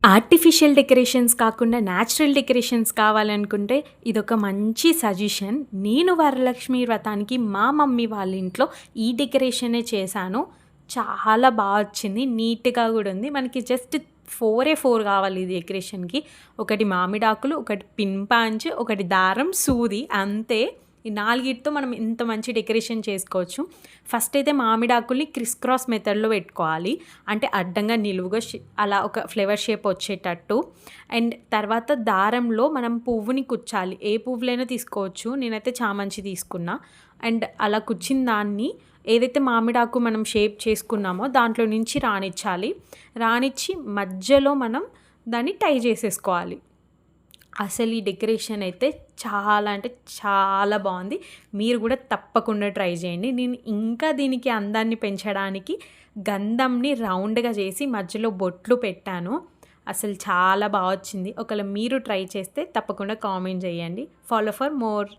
Artificial decorations కాకుండా natural decorations కావాలనుకుంటే ఇదొక మంచి సజెషన్. నేను వరలక్ష్మి వ్రతానికి మా మమ్మీ వాళ్ళ ఇంట్లో ఈ డెకరేషనే చేశాను. చాలా వచ్చింది. నీట్‌గా గూడా ఉంది. మనకి జస్ట్ 4 కావాలి ఈ డెకరేషన్‌కి. ఒకటి మామిడాకులు, ఒకటి పిన్ పాంచ్, ఒకటి దారం, సూది అంతే. ఈ 4తో మనం ఇంత మంచి డెకరేషన్ చేసుకోవచ్చు. ఫస్ట్ అయితే మామిడాకుల్ని క్రిస్ క్రాస్ మెథడ్‌లో పెట్టుకోవాలి. అంటే అడ్డంగా నిలువుగా అలా ఒక ఫ్లవర్ షేప్ వచ్చేటట్టు. అండ్ తర్వాత దారంలో మనం పువ్వుని కుచ్చాలి. ఏ పువ్వులైనా తీసుకోవచ్చు. నేనైతే చామంచి తీసుకున్నా. అండ్ అలా కుచ్చిన దాన్ని ఏదైతే మామిడాకు మనం షేప్ చేసుకున్నామో దాంట్లో నుంచి రానిచ్చాలి. రానిచ్చి మధ్యలో మనం దాన్ని టై చేసేసుకోవాలి. అసలు ఈ డెకరేషన్ అయితే చాలా అంటే చాలా బాగుంది. మీరు కూడా తప్పకుండా ట్రై చేయండి. నేను ఇంకా దీనికి అందాన్ని పెంచడానికి గంధంని రౌండ్‌గా చేసి మధ్యలో బొట్లు పెట్టాను. అసలు చాలా వచ్చింది. ఒకవేళ మీరు ట్రై చేస్తే తప్పకుండా కామెంట్ చేయండి. Follow for more.